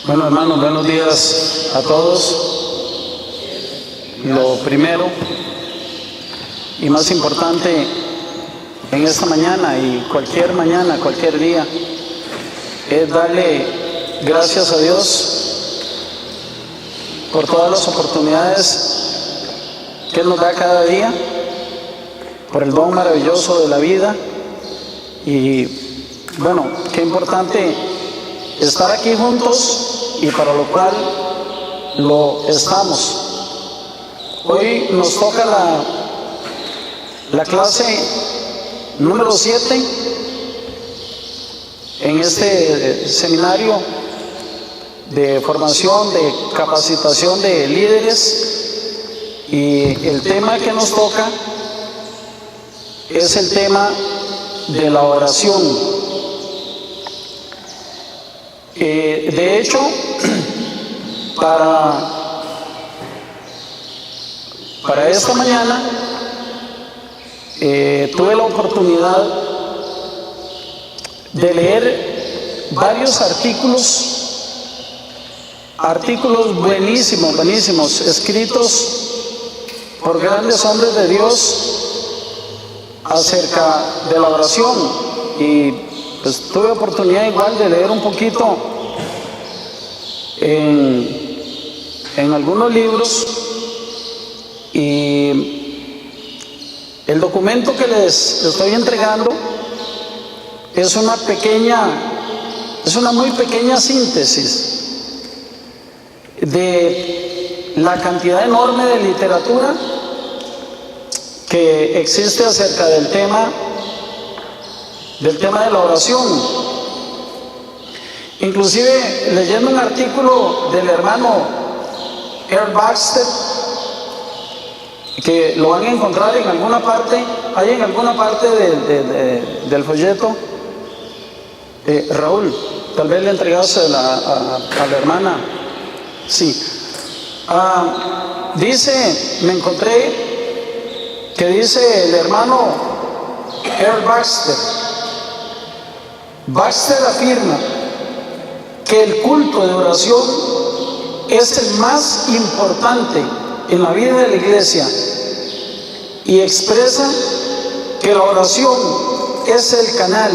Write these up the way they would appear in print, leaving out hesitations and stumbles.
Bueno, hermanos, buenos días a todos. Lo primero y más importante en esta mañana y cualquier día, es darle gracias a Dios por todas las oportunidades que Él nos da cada día, por el don maravilloso de la vida. Y bueno, qué importante estar aquí juntos, y para lo cual lo estamos. Hoy nos toca la clase número 7 en este seminario de formación, de capacitación de líderes, y el tema que nos toca es el tema de la oración. De hecho, para esta mañana tuve la oportunidad de leer varios artículos buenísimos, escritos por grandes hombres de Dios acerca de la oración. Y pues tuve oportunidad igual de leer un poquito en algunos libros, y el documento que les estoy entregando es una muy pequeña síntesis de la cantidad enorme de literatura que existe acerca del tema de la oración. Inclusive leyendo un artículo del hermano Earl Baxter, que lo van a encontrar en alguna parte, del folleto. Raúl, tal vez le entregaste a la hermana. Sí. Me encontré que dice el hermano Earl Baxter afirma que el culto de oración es el más importante en la vida de la iglesia, y expresa que la oración es el canal,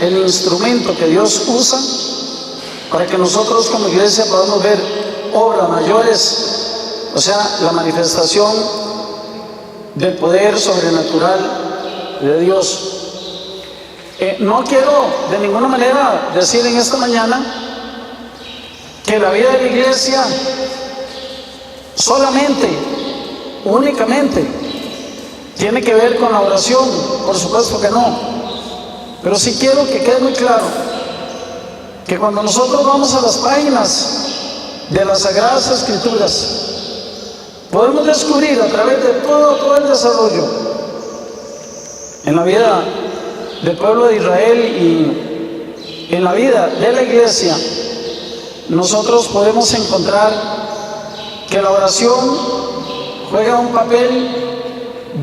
el instrumento que Dios usa para que nosotros como iglesia podamos ver obras mayores, o sea, la manifestación del poder sobrenatural de Dios. No quiero de ninguna manera decir en esta mañana que la vida de la iglesia únicamente tiene que ver con la oración. Por supuesto que no, pero sí quiero que quede muy claro que cuando nosotros vamos a las páginas de las Sagradas Escrituras, podemos descubrir a través de todo el desarrollo en la vida del pueblo de Israel y en la vida de la iglesia, nosotros podemos encontrar que la oración juega un papel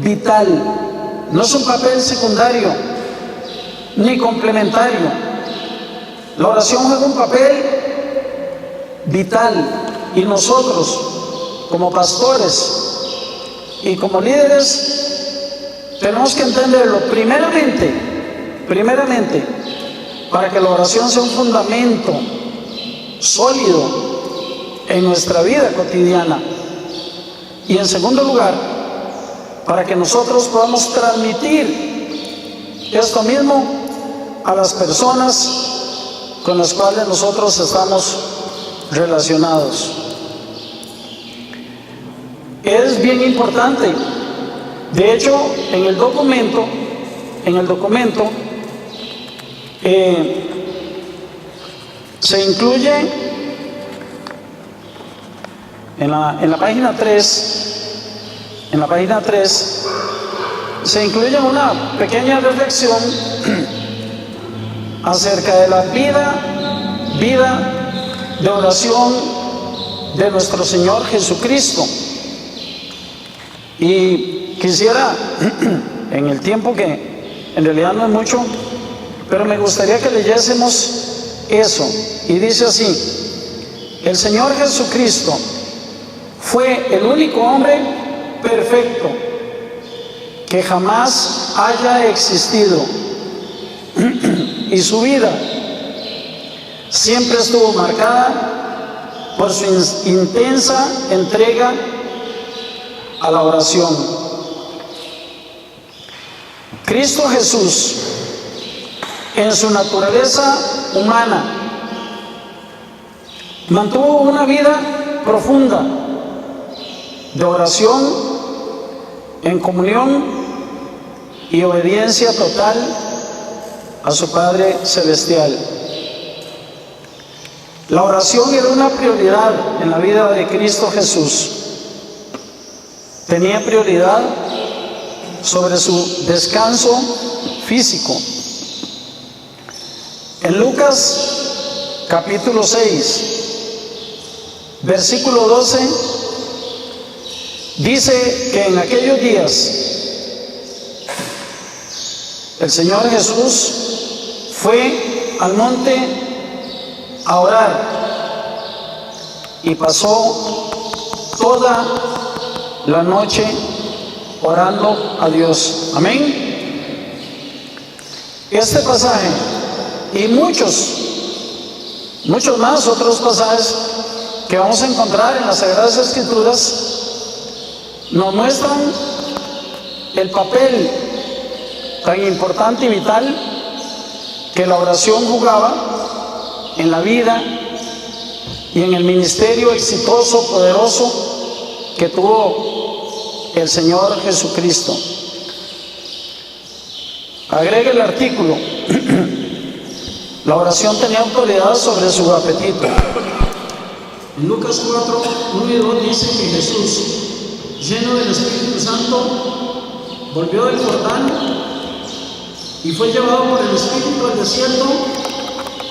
vital. No es un papel secundario ni complementario. La oración juega un papel vital, y nosotros como pastores y como líderes tenemos que entenderlo primeramente para que la oración sea un fundamento sólido en nuestra vida cotidiana, y en segundo lugar, para que nosotros podamos transmitir esto mismo a las personas con las cuales nosotros estamos relacionados. Es bien importante. De hecho, en el documento se incluye en la página 3 se incluye una pequeña reflexión acerca de la vida de oración de nuestro Señor Jesucristo. Y quisiera, en el tiempo que en realidad no es mucho, pero me gustaría que leyésemos eso. Y dice así: El Señor Jesucristo fue el único hombre perfecto que jamás haya existido. Y su vida siempre estuvo marcada por su intensa entrega a la oración. Cristo Jesús, en su naturaleza humana, mantuvo una vida profunda de oración, en comunión y obediencia total a su Padre Celestial. La oración era una prioridad en la vida de Cristo Jesús. Tenía prioridad sobre su descanso físico. En Lucas capítulo 6, versículo 12, dice que en aquellos días el Señor Jesús fue al monte a orar y pasó toda la noche orando a Dios. Amén. Este pasaje y muchos más otros pasajes que vamos a encontrar en las Sagradas Escrituras nos muestran el papel tan importante y vital que la oración jugaba en la vida y en el ministerio exitoso, poderoso que tuvo el Señor Jesucristo. Agrega el artículo: la oración tenía autoridad sobre su apetito. En Lucas 4, 1 y 2 dice que Jesús, lleno del Espíritu Santo, volvió del Jordán y fue llevado por el Espíritu al desierto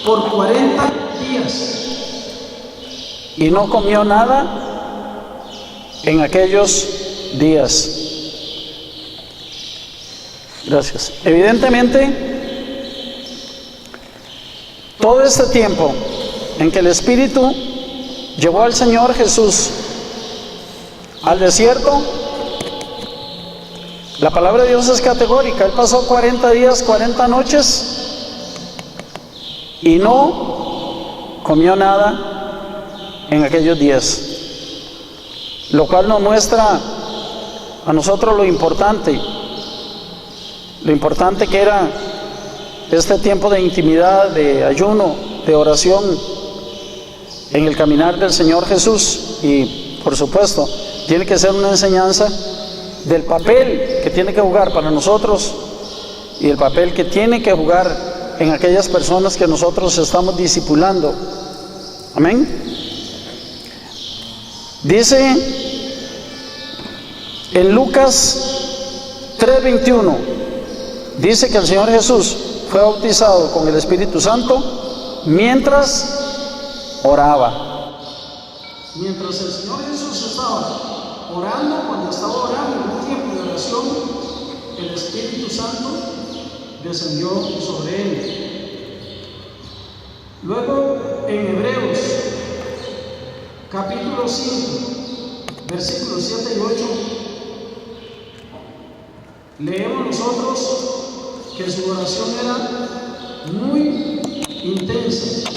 por 40 días. Y no comió nada en aquellos días. Gracias. Evidentemente, todo este tiempo en que el Espíritu llevó al Señor Jesús al desierto, la palabra de Dios es categórica. Él pasó 40 días, 40 noches y no comió nada en aquellos días, lo cual nos muestra a nosotros lo importante que era este tiempo de intimidad, de ayuno, de oración en el caminar del Señor Jesús. Y por supuesto tiene que ser una enseñanza del papel que tiene que jugar para nosotros y el papel que tiene que jugar en aquellas personas que nosotros estamos discipulando. Amén. Dice en Lucas 3:21, dice que el Señor Jesús fue bautizado con el Espíritu Santo mientras oraba. Mientras el Señor Jesús estaba orando, cuando estaba orando en un tiempo de oración, el Espíritu Santo descendió sobre él. Luego en Hebreos capítulo 5, versículos 7 y 8, leemos nosotros que su oración era muy intensa.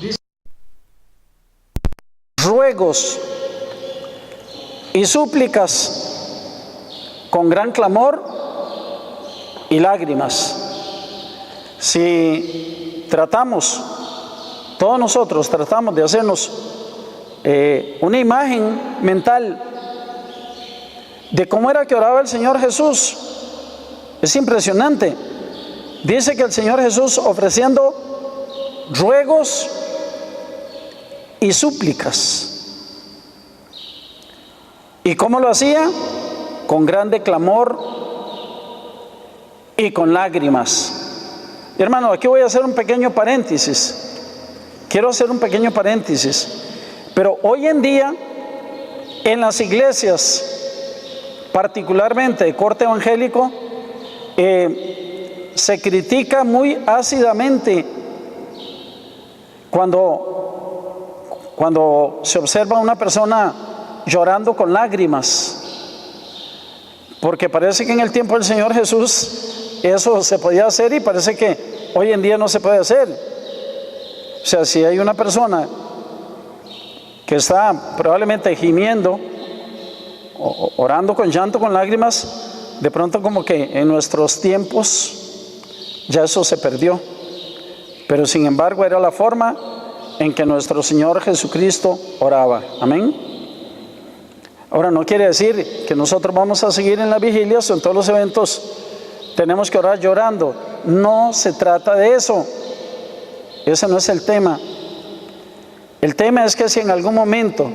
Dice: ruegos y súplicas con gran clamor y lágrimas. Si tratamos, todos nosotros tratamos de hacernos una imagen mental de cómo era que oraba el Señor Jesús, es impresionante. Dice que el Señor Jesús ofreciendo ruegos y súplicas. ¿Y cómo lo hacía? Con grande clamor y con lágrimas. Hermano, aquí voy a hacer un pequeño paréntesis. Quiero hacer un pequeño paréntesis. Pero hoy en día, en las iglesias, particularmente de corte evangélico, se critica muy ácidamente cuando cuando se observa a una persona llorando con lágrimas, porque parece que en el tiempo del Señor Jesús eso se podía hacer y parece que hoy en día no se puede hacer. O sea, si hay una persona que está probablemente gimiendo, orando con llanto, con lágrimas, de pronto como que en nuestros tiempos ya eso se perdió. Pero sin embargo era la forma en que nuestro Señor Jesucristo oraba. Amén. Ahora, no quiere decir que nosotros vamos a seguir en las vigilias o en todos los eventos tenemos que orar llorando. No se trata de eso. Ese no es el tema. El tema es que si en algún momento,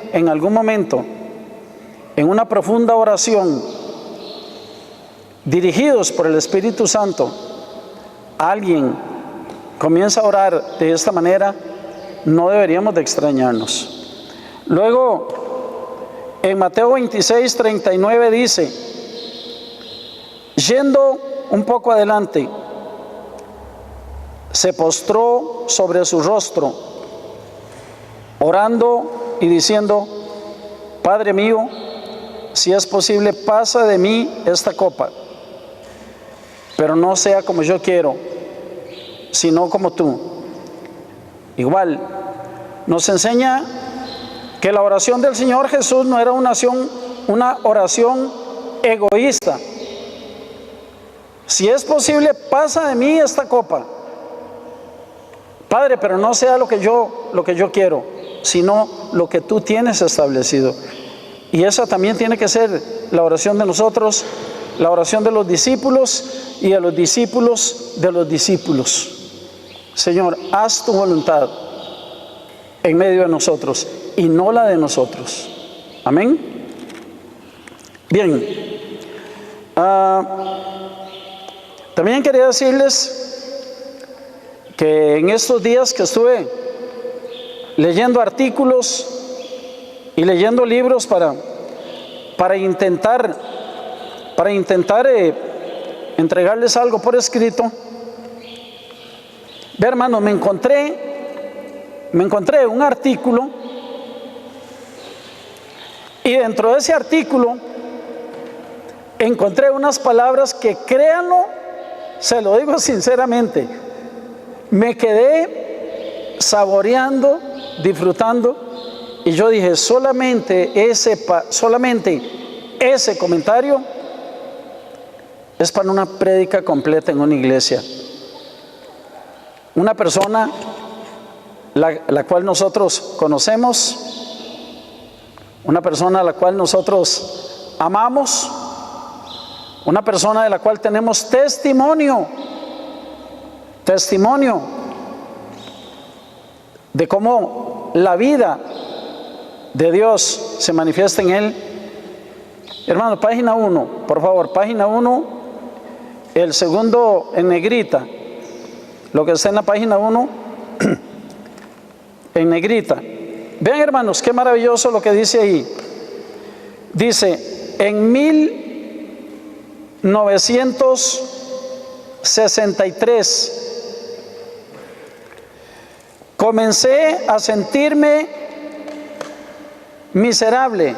en una profunda oración, dirigidos por el Espíritu Santo, alguien comienza a orar de esta manera, no deberíamos de extrañarnos. Luego, en Mateo 26, 39 dice, yendo un poco adelante, se postró sobre su rostro, orando y diciendo, Padre mío, si es posible, pasa de mí esta copa, pero no sea como yo quiero, sino como tú. Igual, nos enseña que la oración del Señor Jesús no era una oración egoísta. Si es posible, pasa de mí esta copa, Padre, pero no sea lo que yo quiero, sino lo que tú tienes establecido. Y esa también tiene que ser la oración de nosotros, la oración de los discípulos y de los discípulos de los discípulos. Señor, haz tu voluntad en medio de nosotros y no la de nosotros. Amén. Bien. También quería decirles que en estos días que estuve leyendo artículos y leyendo libros para intentar entregarles algo por escrito, ve, hermano, me encontré un artículo, y dentro de ese artículo encontré unas palabras que, créanlo, se lo digo sinceramente, me quedé saboreando, disfrutando, y yo dije, solamente ese comentario es para una prédica completa en una iglesia. Una persona la cual nosotros conocemos, una persona a la cual nosotros amamos, una persona de la cual tenemos testimonio de cómo la vida de Dios se manifiesta en él. Hermano, página 1, por favor, página 1, el segundo en negrita, lo que está en la página 1 en negrita. Vean, hermanos, qué maravilloso lo que dice ahí. Dice, en 1963 comencé a sentirme miserable.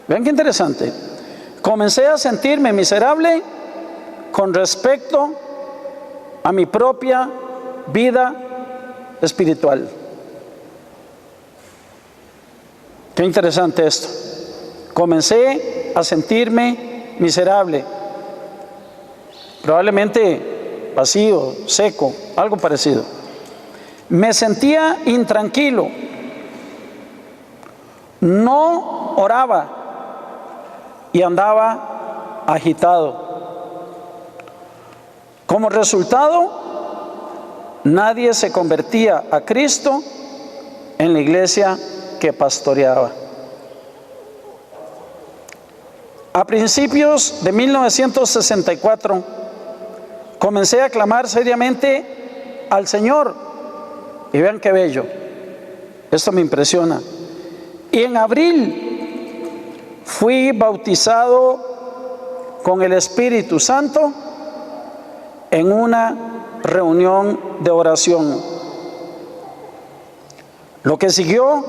Vean qué interesante. Comencé a sentirme miserable con respecto a mi propia vida espiritual. Qué interesante esto. Comencé a sentirme miserable, probablemente vacío, seco, algo parecido. Me sentía intranquilo, no oraba y andaba agitado. Como resultado, nadie se convertía a Cristo en la iglesia que pastoreaba. A principios de 1964 comencé a clamar seriamente al Señor, y vean qué bello, esto me impresiona. Y en abril fui bautizado con el Espíritu Santo en una reunión de oración. Lo que siguió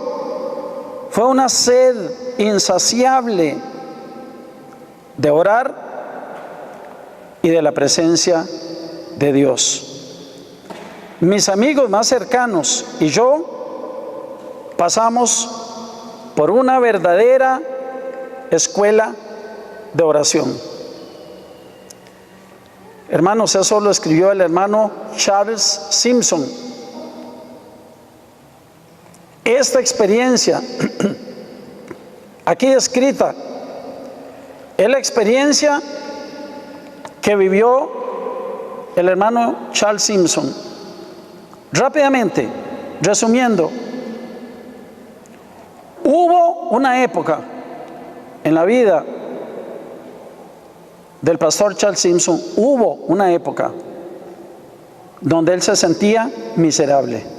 fue una sed insaciable de orar y de la presencia de Dios. Mis amigos más cercanos y yo pasamos por una verdadera escuela de oración. Hermanos, eso lo escribió el hermano Charles Simpson. Esta experiencia aquí descrita es la experiencia que vivió el hermano Charles Simpson. Rápidamente, resumiendo, hubo una época en la vida del pastor Charles Simpson, hubo una época donde él se sentía miserable.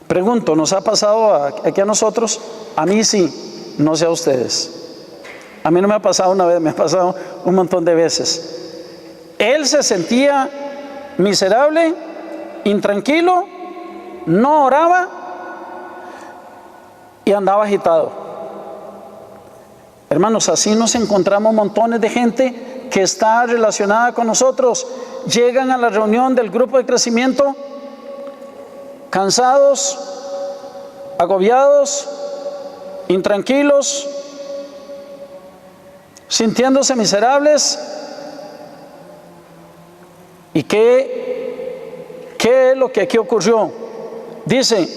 Pregunto, ¿nos ha pasado aquí a nosotros? A mí sí, no sé a ustedes. A mí no me ha pasado una vez, me ha pasado un montón de veces. Él se sentía miserable, intranquilo, no oraba y andaba agitado. Hermanos, así nos encontramos montones de gente que está relacionada con nosotros. Llegan a la reunión del grupo de crecimiento cansados, agobiados, intranquilos, sintiéndose miserables. ¿Y qué es lo que aquí ocurrió? Dice,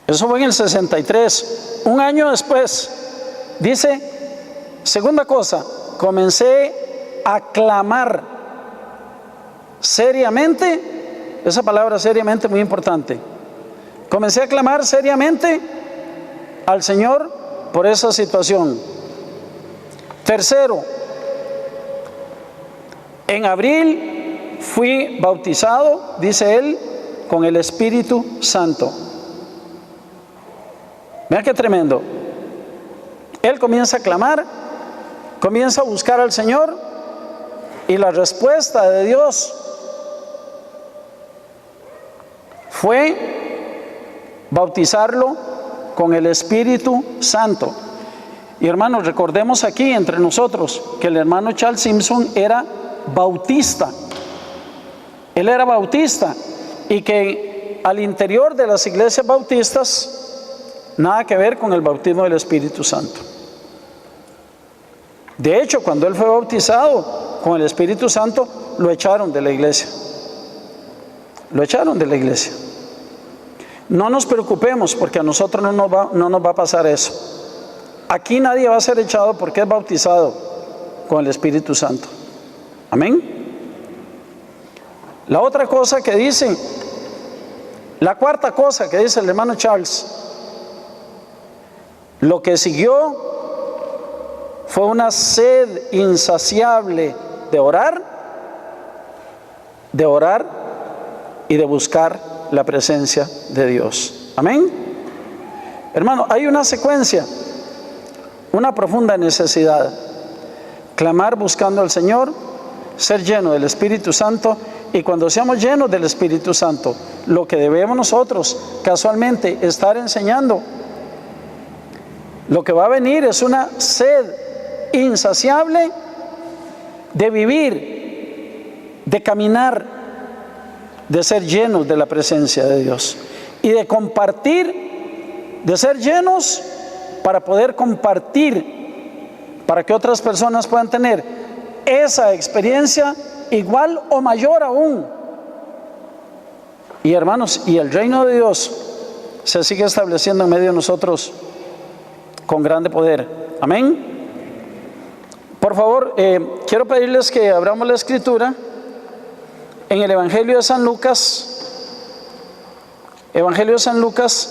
eso fue en el 63, un año después, dice, segunda cosa, comencé a clamar seriamente. Esa palabra seriamente muy importante. Comencé a clamar seriamente al Señor por esa situación. Tercero, en abril fui bautizado, dice él, con el Espíritu Santo. Vean qué tremendo. Él comienza a clamar, comienza a buscar al Señor y la respuesta de Dios fue bautizarlo con el Espíritu Santo. Y hermanos, recordemos aquí entre nosotros que el hermano Charles Simpson era bautista. Él era bautista y que al interior de las iglesias bautistas nada que ver con el bautismo del Espíritu Santo. De hecho, cuando él fue bautizado con el Espíritu Santo, lo echaron de la iglesia. Lo echaron de la iglesia. No nos preocupemos porque a nosotros no nos va a pasar eso. Aquí nadie va a ser echado porque es bautizado con el Espíritu Santo. Amén. La otra cosa que dice, la cuarta cosa que dice el hermano Charles, lo que siguió fue una sed insaciable de orar y de buscar la presencia de Dios. Amén. Hermano, hay una secuencia, una profunda necesidad: clamar buscando al Señor, ser lleno del Espíritu Santo, y cuando seamos llenos del Espíritu Santo, lo que debemos nosotros casualmente estar enseñando, lo que va a venir es una sed insaciable de vivir, de caminar, de ser llenos de la presencia de Dios y de compartir, de ser llenos para poder compartir, para que otras personas puedan tener esa experiencia igual o mayor aún. Y hermanos, y el reino de Dios se sigue estableciendo en medio de nosotros con grande poder. Amén. Por favor, quiero pedirles que abramos la escritura en el Evangelio de San Lucas, Evangelio de San Lucas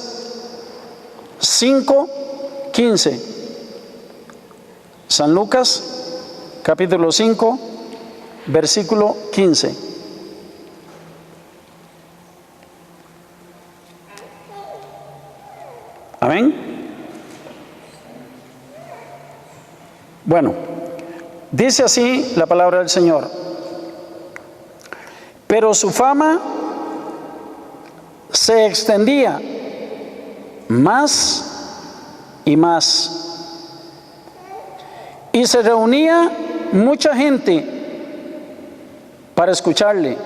5:15. San Lucas, capítulo 5, versículo 15. Amén. Bueno, dice así la palabra del Señor. Pero su fama se extendía más y más. Y se reunía mucha gente para escucharle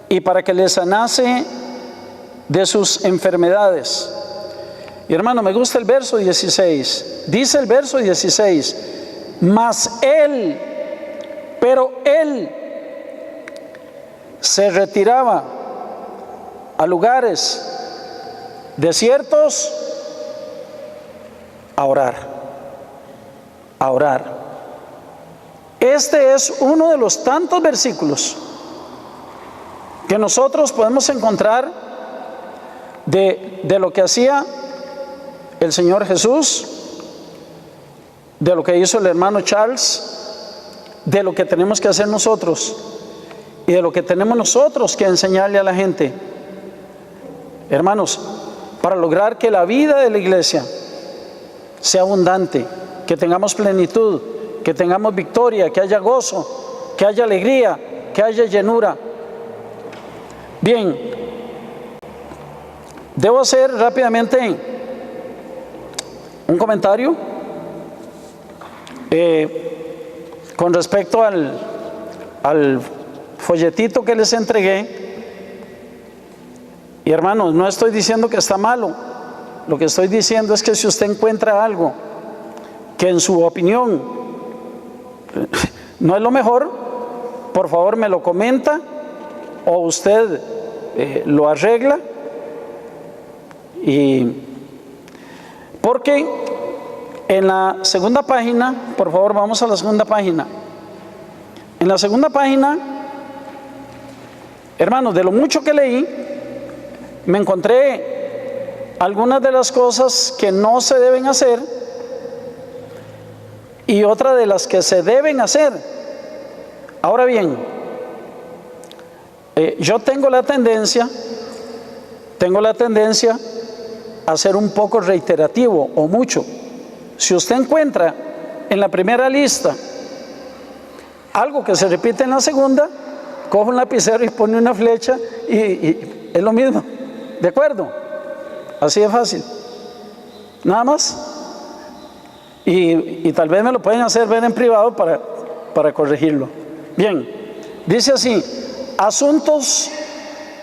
y para que le sanase de sus enfermedades. Y hermano, me gusta el verso 16. Dice el verso 16: mas él, pero él se retiraba a lugares desiertos a orar. A orar. Este es uno de los tantos versículos que nosotros podemos encontrar de lo que hacía el Señor Jesús, de lo que hizo el hermano Charles, de lo que tenemos que hacer nosotros y de lo que tenemos nosotros que enseñarle a la gente. Hermanos, para lograr que la vida de la iglesia sea abundante, que tengamos plenitud, que tengamos victoria, que haya gozo, que haya alegría, que haya llenura. Bien, debo hacer rápidamente un comentario con respecto al folletito que les entregué. Y hermanos, no estoy diciendo que está malo. Lo que estoy diciendo es que si usted encuentra algo que en su opinión no es lo mejor, por favor me lo comenta o usted lo arregla. Y porque en la segunda página, por favor vamos a la segunda página. En la segunda página, hermanos, de lo mucho que leí, me encontré algunas de las cosas que no se deben hacer y otra de las que se deben hacer. Ahora bien, yo tengo la tendencia a ser un poco reiterativo o mucho. Si usted encuentra en la primera lista algo que se repite en la segunda, coge un lapicero y pone una flecha y es lo mismo. ¿De acuerdo? Así de fácil. Nada más. Y tal vez me lo pueden hacer ver en privado para corregirlo. Bien, dice así: asuntos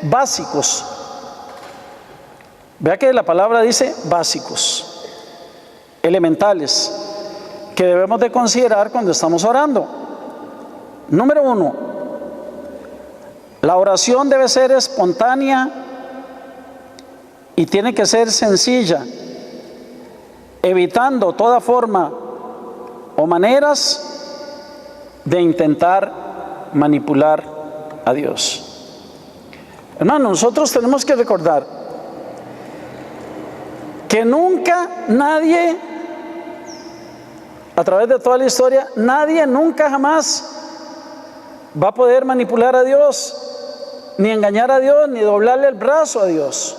básicos. Vea que la palabra dice básicos, elementales, que debemos de considerar cuando estamos orando. Número 1, la oración debe ser espontánea y tiene que ser sencilla, evitando toda forma o maneras de intentar manipular a Dios. Hermanos, nosotros tenemos que recordar que nunca nadie, a través de toda la historia, nadie nunca jamás va a poder manipular a Dios, ni engañar a Dios, ni doblarle el brazo a Dios.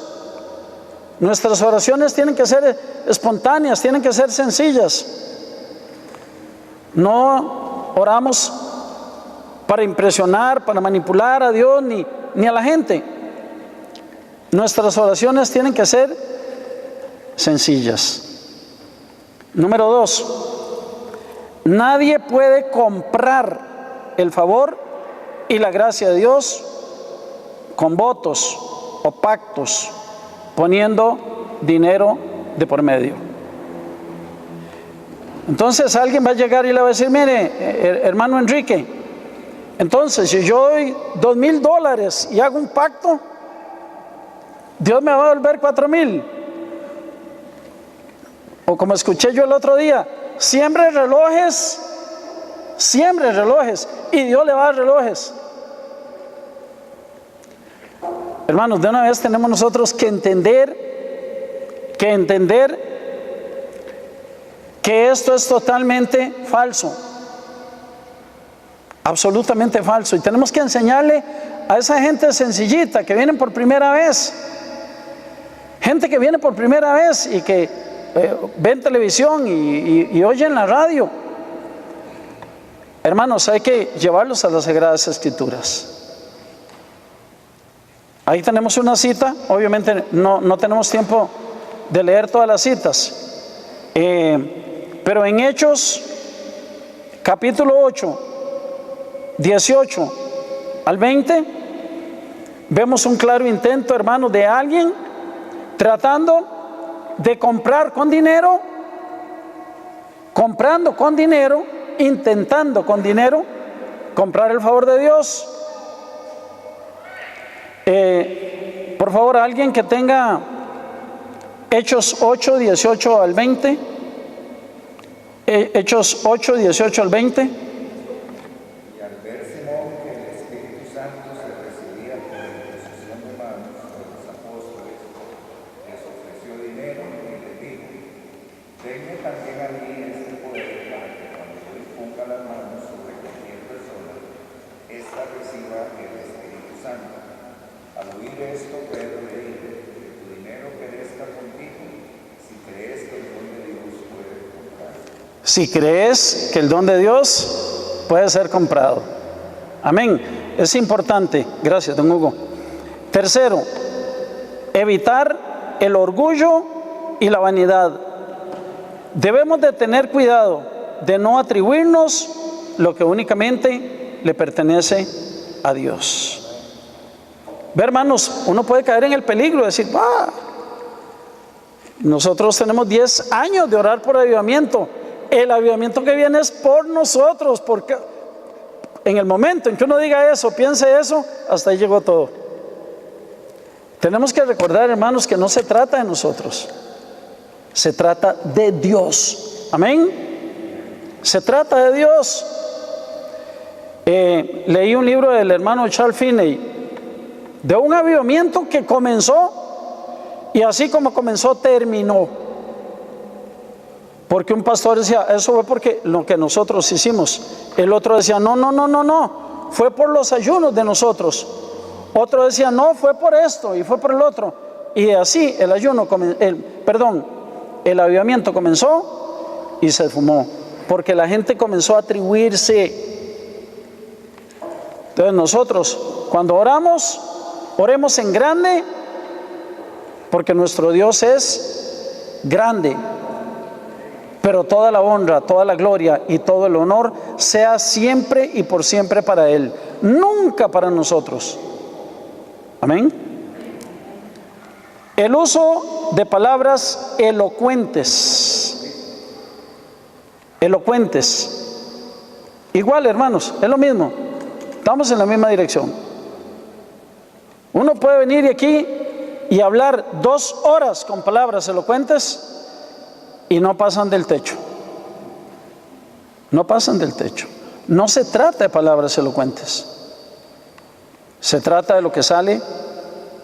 Nuestras oraciones tienen que ser espontáneas, tienen que ser sencillas. No oramos para impresionar, para manipular a Dios ni a la gente. Nuestras oraciones tienen que ser sencillas. Número 2, nadie puede comprar el favor y la gracia de Dios con votos o pactos, poniendo dinero de por medio. Entonces alguien va a llegar y le va a decir: mire, hermano Enrique, entonces si yo doy $2,000 y hago un pacto, Dios me va a devolver 4,000. O como escuché yo el otro día: siembre relojes y Dios le va a dar relojes. Hermanos, de una vez tenemos nosotros que entender que esto es totalmente falso, absolutamente falso. Y tenemos que enseñarle a esa gente sencillita que vienen por primera vez, gente que viene por primera vez y que ven televisión y oyen la radio. Hermanos, hay que llevarlos a las Sagradas Escrituras. Ahí tenemos una cita, obviamente no tenemos tiempo de leer todas las citas, pero en Hechos capítulo 8, 18 al 20, vemos un claro intento, hermanos, de alguien tratando de comprar con dinero, comprando con dinero, intentando con dinero comprar el favor de Dios. Por favor, alguien que tenga Hechos 8, 18 al 20. Hechos 8, 18 al 20. Y al ver Simón que el Espíritu Santo se recibía por imposición de manos de los apóstoles, les ofreció dinero y les dijo: denme también a mí este poder para que cuando yo imponga las manos sobre cualquier persona, ésta reciba el Espíritu Santo. Al oír esto, Pedro le dijo: que tu dinero perezca contigo, si crees que el don de Dios puede comprarse. Si crees que el don de Dios puede ser comprado. Amén. Es importante. Gracias, don Hugo. Tercero, evitar el orgullo y la vanidad. Debemos de tener cuidado de no atribuirnos lo que únicamente le pertenece a Dios. Ve, hermanos, uno puede caer en el peligro de decir: nosotros tenemos 10 años de orar por avivamiento. El avivamiento que viene es por nosotros, porque en el momento en que uno diga eso, piense eso, hasta ahí llegó todo. Tenemos que recordar, hermanos, que no se trata de nosotros, se trata de Dios. Amén. Se trata de Dios. Leí un libro del hermano Charles Finney de un avivamiento que comenzó, y así como comenzó, terminó. Porque un pastor decía: eso fue porque lo que nosotros hicimos. El otro decía: no, fue por los ayunos de nosotros. Otro decía: no, fue por esto y fue por el otro. Y así el avivamiento comenzó y se esfumó, porque la gente comenzó a atribuirse. Entonces nosotros, cuando oramos, oremos en grande, porque nuestro Dios es grande. Pero toda la honra, toda la gloria y todo el honor sea siempre y por siempre para Él, nunca para nosotros. Amén. El uso de palabras elocuentes. Igual, hermanos, es lo mismo. Estamos en la misma dirección. Uno puede venir aquí y hablar 2 horas con palabras elocuentes y no pasan del techo. No pasan del techo. No se trata de palabras elocuentes. Se trata de lo que sale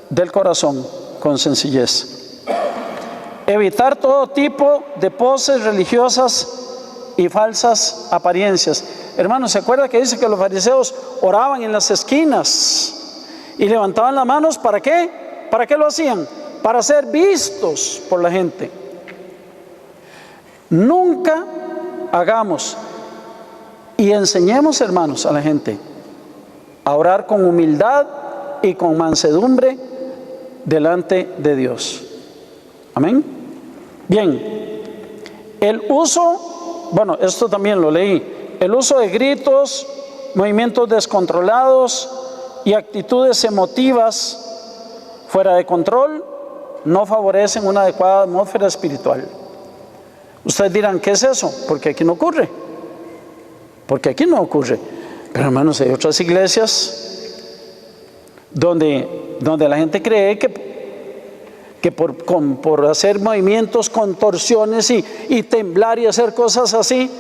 del corazón con sencillez. Evitar todo tipo de poses religiosas y falsas apariencias. Hermanos, ¿se acuerda que dice que los fariseos oraban en las esquinas y levantaban las manos? ¿Para qué? ¿Para qué lo hacían? Para ser vistos por la gente. Nunca hagamos y enseñemos, hermanos, a la gente a orar con humildad y con mansedumbre delante de Dios. Amén. Bien, el uso, esto también lo leí, el uso de gritos, movimientos descontrolados y actitudes emotivas fuera de control no favorecen una adecuada atmósfera espiritual. Ustedes dirán: ¿qué es eso? Porque aquí no ocurre. Porque aquí no ocurre. Pero, hermanos, hay otras iglesias donde la gente cree que por hacer movimientos, contorsiones y temblar y hacer cosas así,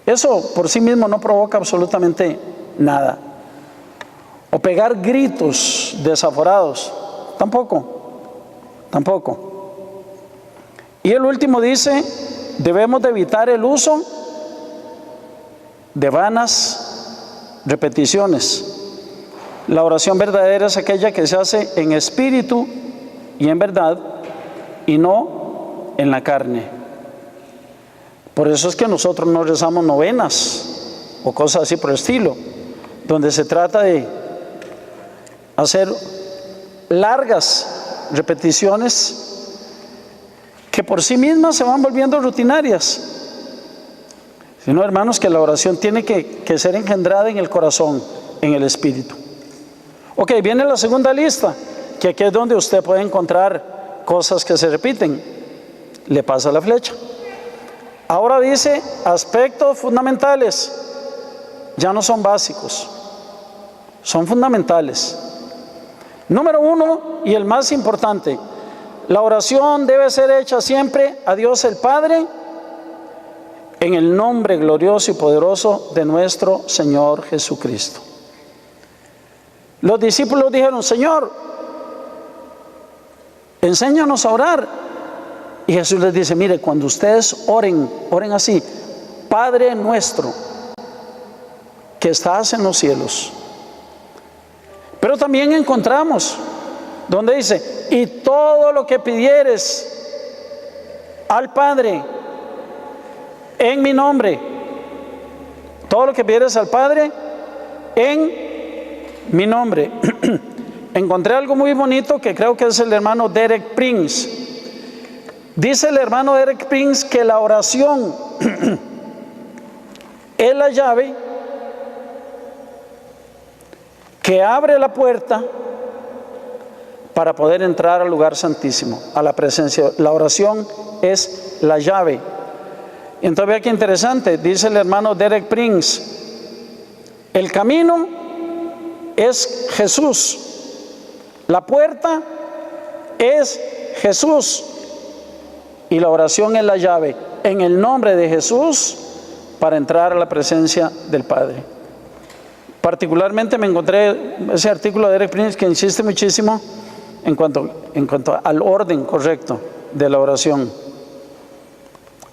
eso por sí mismo no provoca absolutamente nada. O pegar gritos desaforados, tampoco. Y el último dice: debemos de evitar el uso de vanas repeticiones. La oración verdadera es aquella que se hace en espíritu y en verdad, y no en la carne. Por eso es que nosotros no rezamos novenas o cosas así por el estilo, donde se trata de hacer largas repeticiones que por sí mismas se van volviendo rutinarias, sino, hermanos, que la oración tiene que ser engendrada en el corazón, en el espíritu. Ok, viene la segunda lista, que aquí es donde usted puede encontrar cosas que se repiten. Le pasa la flecha. Ahora dice aspectos fundamentales. Ya no son básicos, son fundamentales. Número 1, y el más importante: la oración debe ser hecha siempre a Dios el Padre, en el nombre glorioso y poderoso de nuestro Señor Jesucristo. Los discípulos dijeron: Señor, enséñanos a orar. Y Jesús les dice: mire, cuando ustedes oren, oren así: Padre nuestro que estás en los cielos. Pero también encontramos donde dice: y todo lo que pidieres al Padre en mi nombre, todo lo que pidieres al Padre en mi nombre. Encontré algo muy bonito que creo que es el hermano Derek Prince. Dice el hermano Derek Prince que la oración es la llave que abre la puerta para poder entrar al lugar santísimo, a la presencia. La oración es la llave. Entonces vea qué interesante, dice el hermano Derek Prince: el camino es Jesús, la puerta es Jesús, y la oración es la llave, en el nombre de Jesús, para entrar a la presencia del Padre. Particularmente me encontré ese artículo de Derek Prince que insiste muchísimo en cuanto al orden correcto de la oración.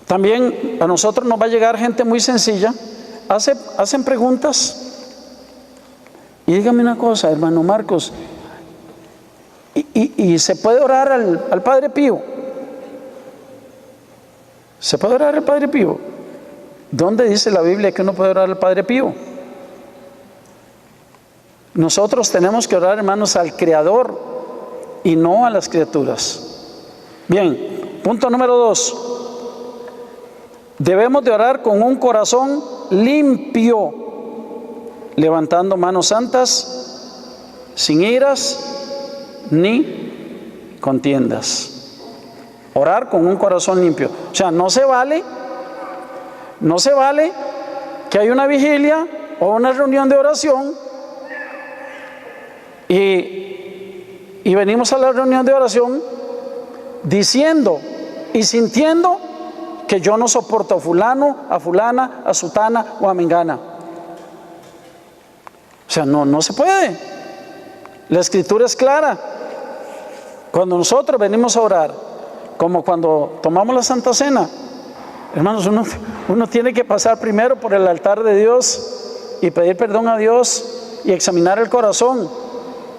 También a nosotros nos va a llegar gente muy sencilla, hacen preguntas. Y dígame una cosa, hermano Marcos, ¿y se puede orar al Padre Pío? ¿Se puede orar al Padre Pío? ¿Dónde dice la Biblia que uno puede orar al Padre Pío? Nosotros tenemos que orar, hermanos, al Creador y no a las criaturas. Bien, punto número 2. Debemos de orar con un corazón limpio, levantando manos santas, sin iras ni contiendas. Orar con un corazón limpio. O sea, no se vale que hay una vigilia o una reunión de oración y venimos a la reunión de oración diciendo y sintiendo que yo no soporto a fulano, a fulana, a sutana o a mengana. O sea, no se puede. La escritura es clara. Cuando nosotros venimos a orar, como cuando tomamos la Santa Cena, hermanos, uno tiene que pasar primero por el altar de Dios y pedir perdón a Dios y examinar el corazón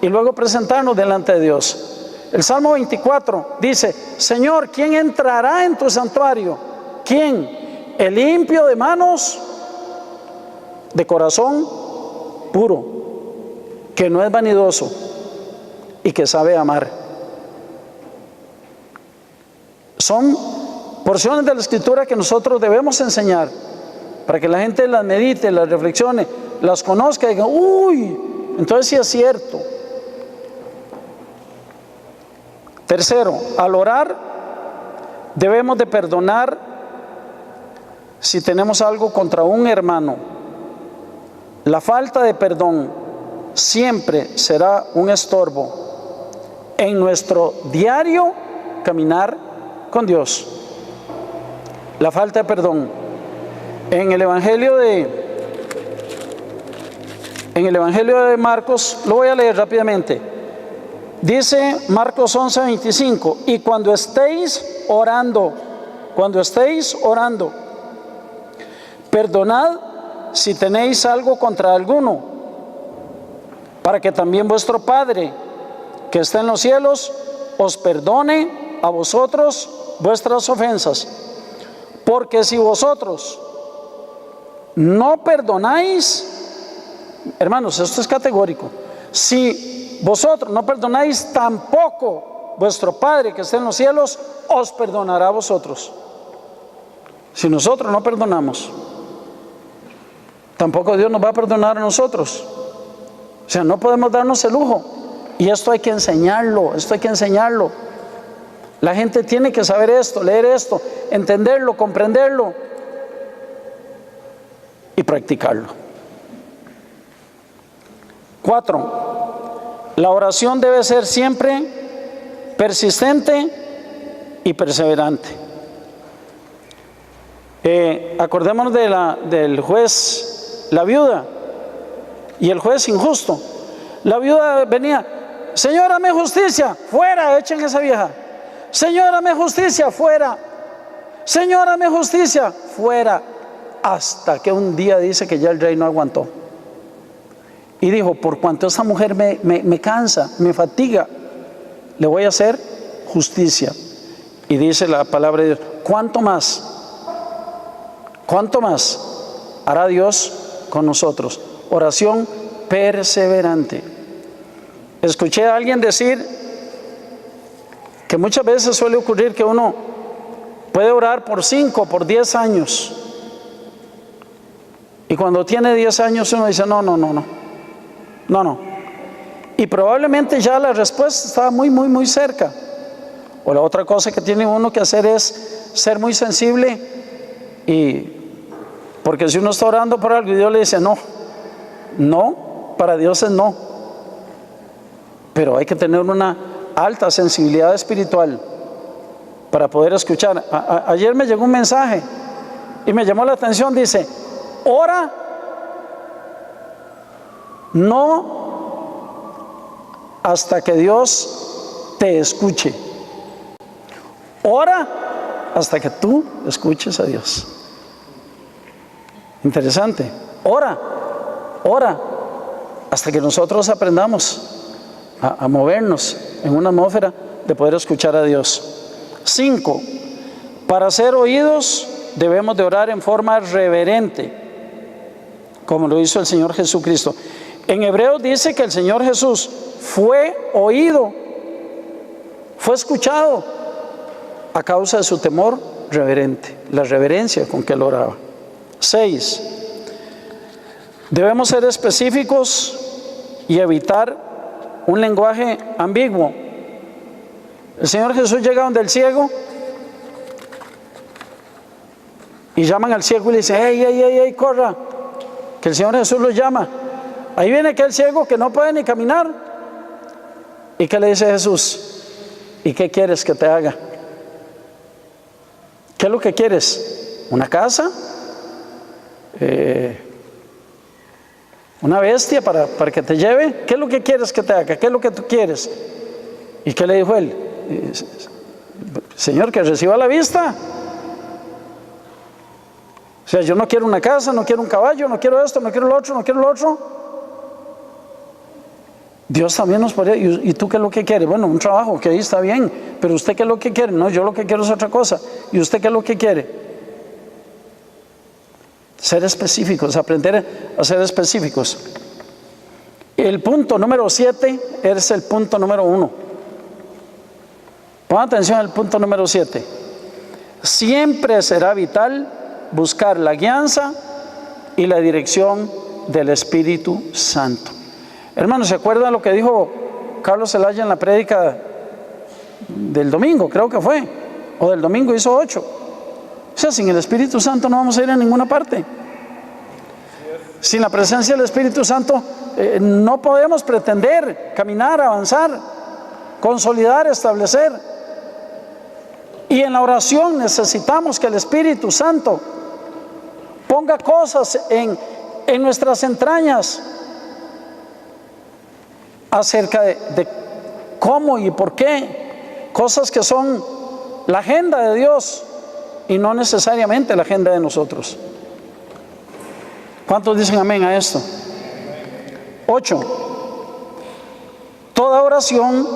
y luego presentarnos delante de Dios. El Salmo 24 dice: Señor, ¿quién entrará en tu santuario? ¿Quién? El limpio de manos, de corazón puro, que no es vanidoso y que sabe amar. Son porciones de la Escritura que nosotros debemos enseñar para que la gente las medite, las reflexione, las conozca y diga: uy, entonces sí es cierto. Tercero, al orar debemos de perdonar si tenemos algo contra un hermano. La falta de perdón siempre será un estorbo en nuestro diario caminar con Dios. La falta de perdón. En el Evangelio de Marcos, lo voy a leer rápidamente. Dice Marcos 11:25: y cuando estéis orando, perdonad si tenéis algo contra alguno, para que también vuestro Padre que está en los cielos os perdone a vosotros vuestras ofensas. Porque si vosotros no perdonáis, hermanos, esto es categórico, si vosotros no perdonáis, tampoco vuestro Padre que está en los cielos os perdonará a vosotros. Si nosotros no perdonamos, tampoco Dios nos va a perdonar a nosotros. O sea, no podemos darnos el lujo. Y esto hay que enseñarlo, La gente tiene que saber esto, leer esto, entenderlo, comprenderlo y practicarlo. 4. La oración debe ser siempre persistente y perseverante. Acordémonos del juez, la viuda y el juez injusto. La viuda venía: Señor, hazme justicia, fuera, echen esa vieja. Señor, hazme justicia, fuera. Señor, hazme justicia, fuera. Hasta que un día dice que ya el rey no aguantó y dijo: por cuanto esa mujer me cansa, me fatiga, le voy a hacer justicia. Y dice la palabra de Dios: ¿cuánto más hará Dios con nosotros? Oración perseverante. Escuché a alguien decir que muchas veces suele ocurrir que uno puede orar por 5, por 10 años. Y cuando tiene 10 años uno dice: no. Y probablemente ya la respuesta está muy cerca. O la otra cosa que tiene uno que hacer es ser muy sensible, porque si uno está orando por algo y Dios le dice no, para Dios es no. Pero hay que tener una alta sensibilidad espiritual para poder escuchar. Ayer me llegó un mensaje y me llamó la atención. Dice: ora no hasta que Dios te escuche. Ora hasta que tú escuches a Dios. Interesante. Ora hasta que nosotros aprendamos a movernos en una atmósfera de poder escuchar a Dios. 5. Para ser oídos debemos de orar en forma reverente, como lo hizo el Señor Jesucristo. En Hebreos dice que el Señor Jesús fue oído, fue escuchado a causa de su temor reverente, la reverencia con que él oraba. 6. Debemos ser específicos y evitar un lenguaje ambiguo. El Señor Jesús llega donde el ciego y llaman al ciego y le dicen: ¡Ey, corra! Que el Señor Jesús lo llama. Ahí viene aquel ciego que no puede ni caminar. ¿Y qué le dice Jesús? ¿Y qué quieres que te haga? ¿Qué es lo que quieres? ¿Una casa? ¿Una bestia para que te lleve? ¿Qué es lo que quieres que te haga? ¿Qué es lo que tú quieres? ¿Y qué le dijo él? Señor, que reciba la vista. O sea, yo no quiero una casa, no quiero un caballo, no quiero esto, no quiero lo otro. Dios también nos podría: ¿y tú qué es lo que quieres? Bueno, un trabajo, que ahí está bien, pero ¿usted qué es lo que quiere? No, yo lo que quiero es otra cosa. ¿Y usted qué es lo que quiere? Ser específicos, aprender a ser específicos. El punto número 7 es el punto número 1. Pongan atención al punto número 7. Siempre será vital buscar la guianza y la dirección del Espíritu Santo. Hermanos, ¿se acuerdan lo que dijo Carlos Zelaya en la prédica del domingo? Creo que fue, o del domingo hizo 8. O sea, sin el Espíritu Santo no vamos a ir a ninguna parte. Sin la presencia del Espíritu Santo no podemos pretender caminar, avanzar, consolidar, establecer. Y en la oración necesitamos que el Espíritu Santo ponga cosas en nuestras entrañas acerca de cómo y por qué, cosas que son la agenda de Dios y no necesariamente la agenda de nosotros. ¿Cuántos dicen amén a esto? 8. Toda oración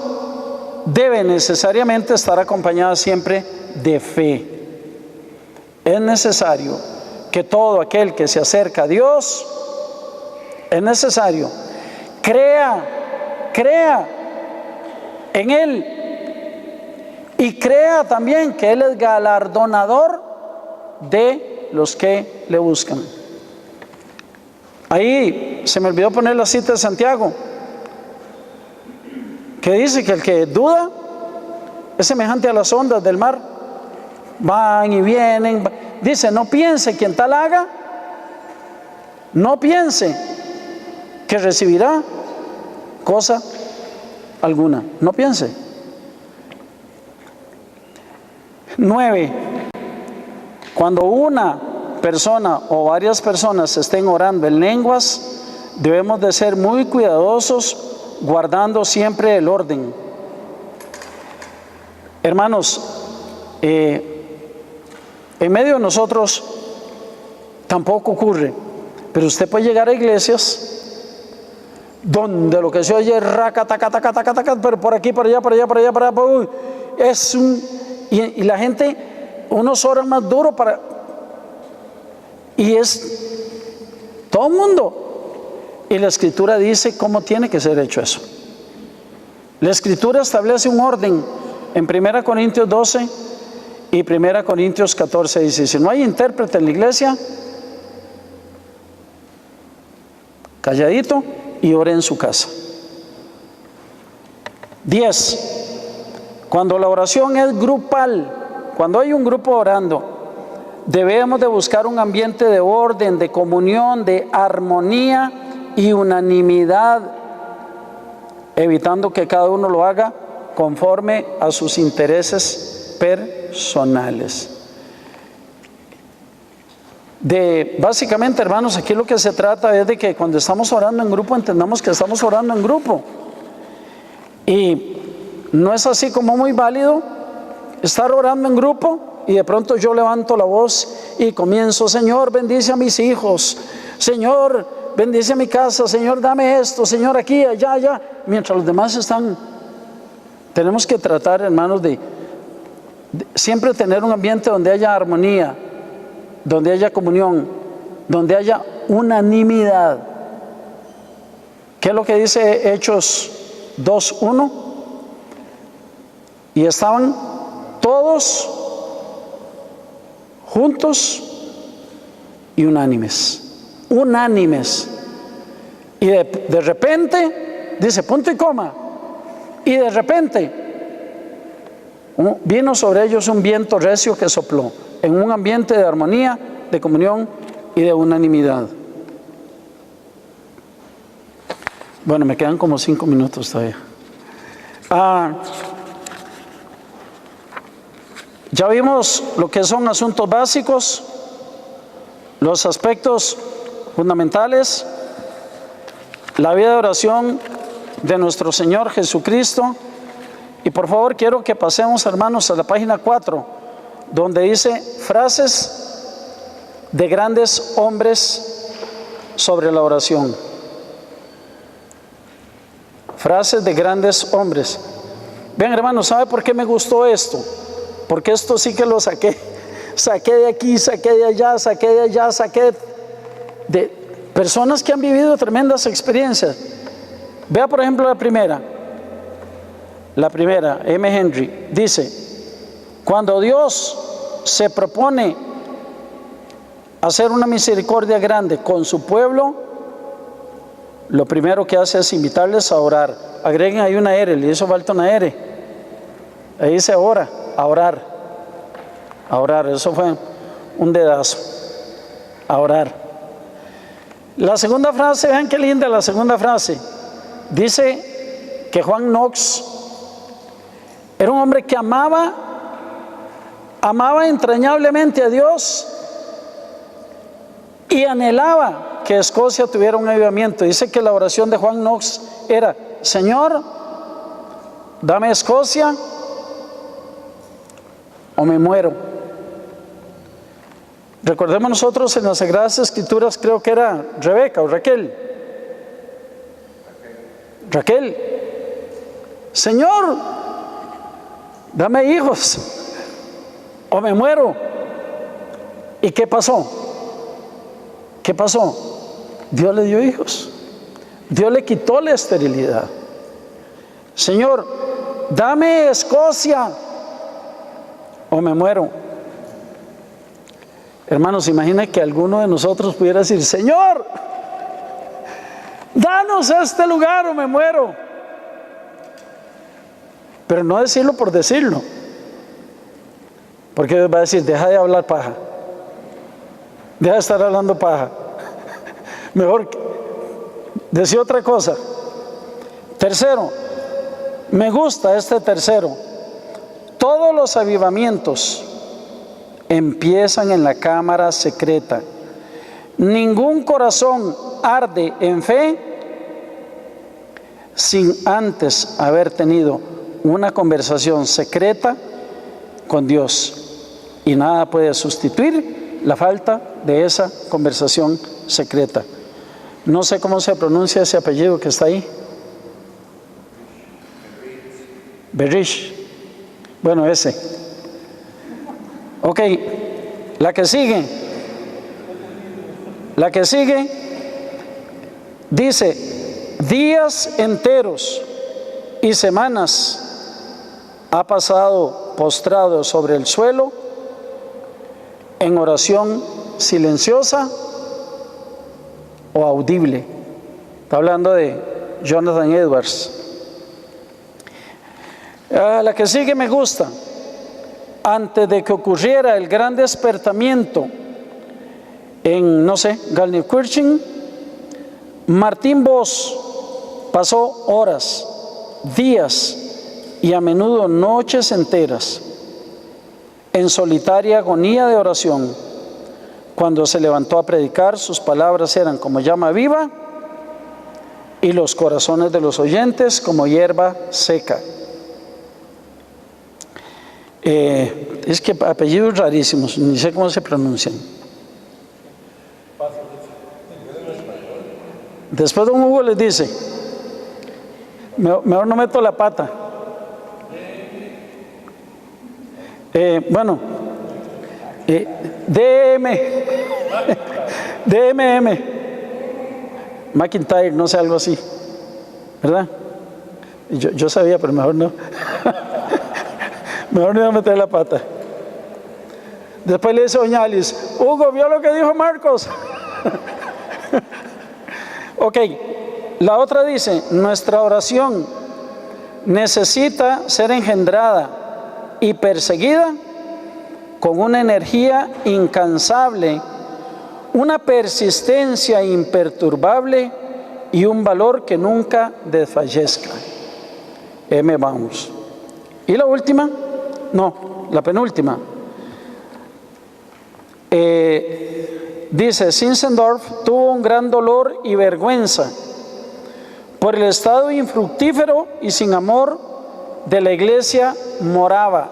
debe necesariamente estar acompañada siempre de fe. Es necesario que todo aquel que se acerca a Dios, es necesario, crea crea en Él y crea también que Él es galardonador de los que le buscan. Ahí se me olvidó poner la cita de Santiago, que dice que el que duda es semejante a las ondas del mar, van y vienen. Dice, no piense quien tal haga, no piense que recibirá cosa alguna, no piense. 9. Cuando una persona o varias personas estén orando en lenguas, debemos de ser muy cuidadosos, guardando siempre el orden. Hermanos, en medio de nosotros tampoco ocurre, pero usted puede llegar a iglesias donde lo que se oye es raca, taca, taca, taca, taca, pero por aquí, por allá, por allá, por allá, por allá, uy, es un... Y la gente, unos oran más duro para... Y es todo el mundo. Y la Escritura dice cómo tiene que ser hecho eso. La Escritura establece un orden en 1 Corintios 12 y 1 Corintios 14. Dice, si no hay intérprete en la iglesia, calladito y ore en su casa. 10. Cuando la oración es grupal, cuando hay un grupo orando, debemos de buscar un ambiente de orden, de comunión, de armonía y unanimidad, evitando que cada uno lo haga conforme a sus intereses personales. Básicamente, hermanos, aquí lo que se trata es de que cuando estamos orando en grupo, entendamos que estamos orando en grupo. Y no es así como muy válido estar orando en grupo y de pronto yo levanto la voz y comienzo, Señor, bendice a mis hijos, Señor, bendice a mi casa, Señor, dame esto, Señor, aquí, allá, allá, mientras los demás están. Tenemos que tratar, hermanos, de siempre tener un ambiente donde haya armonía, donde haya comunión, donde haya unanimidad. ¿Qué es lo que dice Hechos 2:1? Y estaban todos juntos y unánimes. Y de repente, dice punto y coma, y de repente vino sobre ellos un viento recio que sopló, en un ambiente de armonía, de comunión y de unanimidad. Bueno, me quedan como 5 minutos todavía. Ya vimos lo que son asuntos básicos, los aspectos fundamentales, la vida de oración de nuestro Señor Jesucristo. Y por favor quiero que pasemos, hermanos, a la página 4, donde dice frases de grandes hombres sobre la oración. Frases de grandes hombres. Vean, hermanos, ¿sabe por qué me gustó esto? Porque esto sí que lo saqué de aquí, saqué de allá, saqué de personas que han vivido tremendas experiencias. Vea por ejemplo la primera, M. Henry, dice, cuando Dios se propone hacer una misericordia grande con su pueblo, lo primero que hace es invitarles a orar. Agreguen ahí una R, le hizo falta una R. Ahí dice ora. A orar, eso fue un dedazo, a orar. La segunda frase, vean qué linda la segunda frase, dice que Juan Knox era un hombre que amaba entrañablemente a Dios y anhelaba que Escocia tuviera un avivamiento. Dice que la oración de Juan Knox era, Señor, dame Escocia o me muero. Recordemos nosotros en las Sagradas Escrituras, creo que era Rebeca o Raquel. Señor, dame hijos o me muero. ¿Y qué pasó? Dios le dio hijos. Dios le quitó la esterilidad. Señor, dame Escocia o me muero. Hermanos, imagina que alguno de nosotros pudiera decir, Señor, danos este lugar o me muero. Pero no decirlo por decirlo, porque Dios va a decir, deja de hablar paja, deja de estar hablando paja. Mejor decir otra cosa. Tercero, me gusta este tercero. Todos los avivamientos empiezan en la cámara secreta. Ningún corazón arde en fe sin antes haber tenido una conversación secreta con Dios. Y nada puede sustituir la falta de esa conversación secreta. No sé cómo se pronuncia ese apellido que está ahí. Berish. Bueno, ese. Ok, la que sigue dice, días enteros y semanas ha pasado postrado sobre el suelo en oración silenciosa o audible. Está hablando de Jonathan Edwards. La que sigue me gusta. Antes de que ocurriera el gran despertamiento en, no sé, Gelsenkirchen, Martín Vos pasó horas, días y a menudo noches enteras en solitaria agonía de oración. Cuando se levantó a predicar, sus palabras eran como llama viva y los corazones de los oyentes como hierba seca. Es que apellidos rarísimos, ni sé cómo se pronuncian. Después don Hugo les dice, mejor no meto la pata. DMM McIntyre, no sé, algo así, ¿verdad? Yo sabía, pero mejor no. Mejor no iba a meter la pata. Después le dice doña Alice, Hugo, ¿vio lo que dijo Marcos? Ok, la otra dice, nuestra oración necesita ser engendrada y perseguida con una energía incansable, una persistencia imperturbable y un valor que nunca desfallezca. Vamos. Y la última, no, la penúltima. Dice, Zinzendorf tuvo un gran dolor y vergüenza por el estado infructífero y sin amor de la iglesia morava.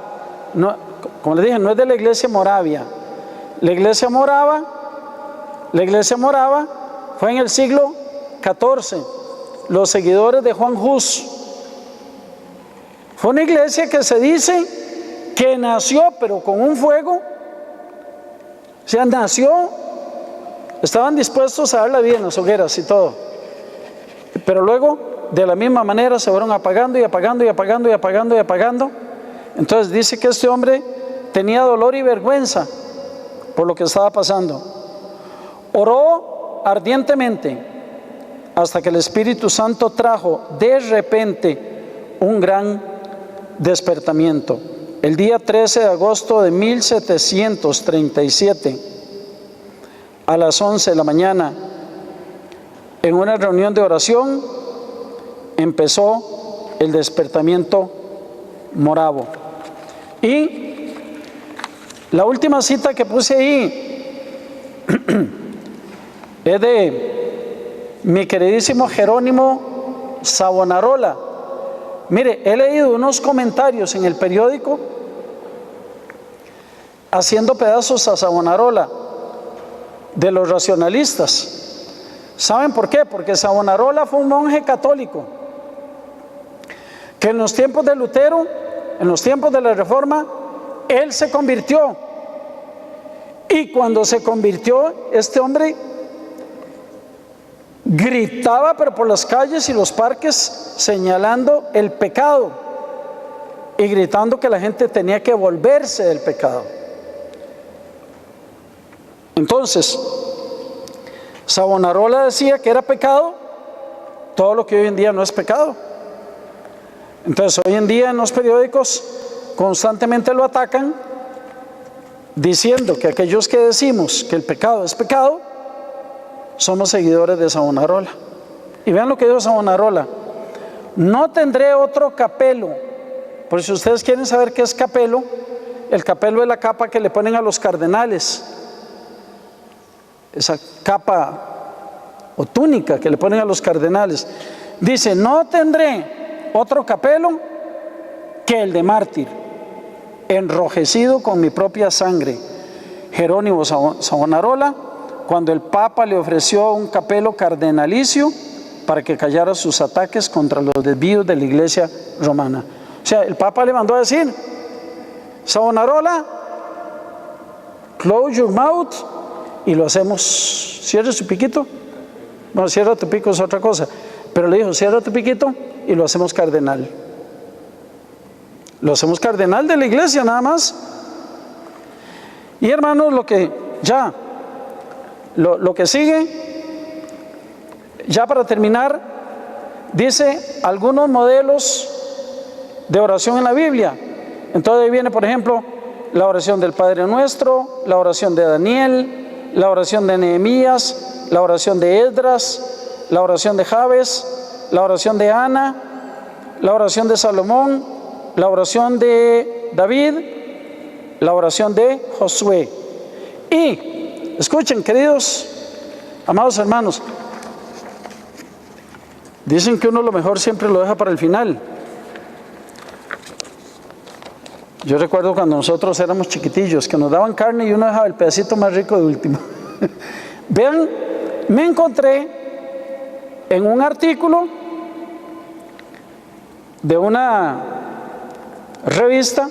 No, como les dije, no es de la iglesia moravia. La iglesia morava fue en el siglo XIV, los seguidores de Juan Hus. Fue una iglesia que se dice que nació, pero con un fuego. O sea, nació, estaban dispuestos a dar la vida en las hogueras y todo. Pero luego, de la misma manera, se fueron apagando y apagando y apagando y apagando y apagando. Entonces dice que este hombre tenía dolor y vergüenza por lo que estaba pasando. Oró ardientemente hasta que el Espíritu Santo trajo de repente un gran despertamiento. El día 13 de agosto de 1737, a las 11 de la mañana, en una reunión de oración, empezó el despertamiento moravo. Y la última cita que puse ahí es de mi queridísimo Jerónimo Savonarola. Mire, he leído unos comentarios en el periódico haciendo pedazos a Savonarola de los racionalistas. ¿Saben por qué? Porque Savonarola fue un monje católico que en los tiempos de Lutero, en los tiempos de la Reforma, él se convirtió. Y cuando se convirtió, este hombre gritaba, pero por las calles y los parques señalando el pecado y gritando que la gente tenía que volverse del pecado. Entonces, Savonarola decía que era pecado todo lo que hoy en día no es pecado. Entonces, hoy en día en los periódicos constantemente lo atacan, diciendo que aquellos que decimos que el pecado es pecado, somos seguidores de Savonarola. Y vean lo que dijo Savonarola: no tendré otro capelo. Por si ustedes quieren saber qué es capelo, el capelo es la capa que le ponen a los cardenales, esa capa o túnica que le ponen a los cardenales. Dice: no tendré otro capelo que el de mártir, enrojecido con mi propia sangre. Jerónimo Savonarola, cuando el Papa le ofreció un capelo cardenalicio para que callara sus ataques contra los desvíos de la Iglesia romana. O sea, el Papa le mandó a decir: Savonarola, close your mouth, y lo hacemos. Cierra su piquito. Bueno, cierra tu pico es otra cosa, pero le dijo: cierra tu piquito y lo hacemos cardenal. Lo hacemos cardenal de la Iglesia, nada más. Y hermanos, lo que sigue, ya para terminar, dice algunos modelos de oración en la Biblia. Entonces ahí viene, por ejemplo, la oración del Padre Nuestro, la oración de Daniel, la oración de Nehemías, la oración de Esdras, la oración de Jabes, la oración de Ana, la oración de Salomón, la oración de David, la oración de Josué. Y escuchen, queridos, amados hermanos, dicen que uno lo mejor siempre lo deja para el final. Yo recuerdo cuando nosotros éramos chiquitillos, que nos daban carne y uno dejaba el pedacito más rico de último. Vean, me encontré en un artículo de una revista,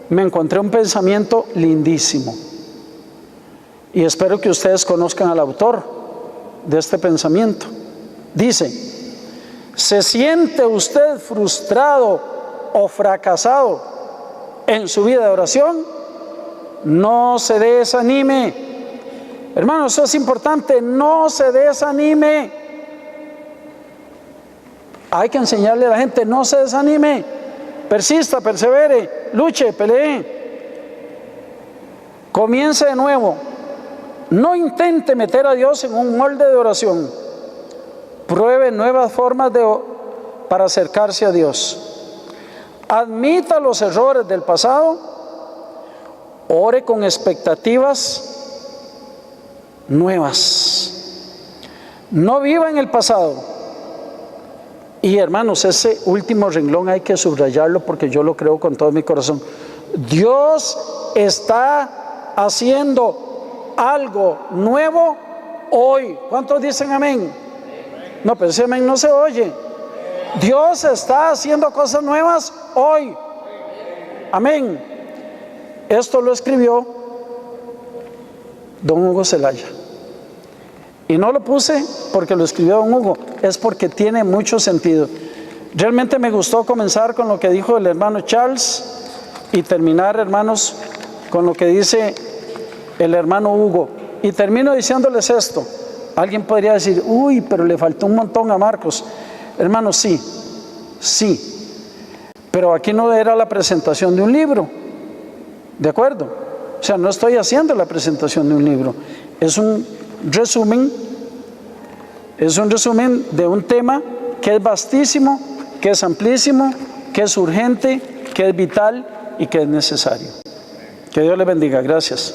me encontré un pensamiento lindísimo. Y espero que ustedes conozcan al autor de este pensamiento. Dice: ¿se siente usted frustrado o fracasado en su vida de oración? No se desanime. Hermanos, eso es importante, no se desanime. Hay que enseñarle a la gente: no se desanime, persista, persevere, luche, pelee, comience de nuevo. No intente meter a Dios en un molde de oración. Pruebe nuevas formas para acercarse a Dios. Admita los errores del pasado. Ore con expectativas nuevas. No viva en el pasado. Y hermanos, ese último renglón hay que subrayarlo, porque yo lo creo con todo mi corazón. Dios está haciendo algo nuevo hoy. ¿Cuántos dicen amén? No, pero ese amén no se oye. Dios está haciendo cosas nuevas hoy. Amén. Esto lo escribió don Hugo Zelaya. Y no lo puse porque lo escribió don Hugo, es porque tiene mucho sentido. Realmente me gustó comenzar con lo que dijo el hermano Charles y terminar, hermanos, con lo que dice el hermano Hugo. Y termino diciéndoles esto. Alguien podría decir: uy, pero le faltó un montón a Marcos. Hermanos, sí. Pero aquí no era la presentación de un libro. ¿De acuerdo? O sea, no estoy haciendo la presentación de un libro. Es un resumen de un tema que es vastísimo, que es amplísimo, que es urgente, que es vital y que es necesario. Que Dios les bendiga. Gracias.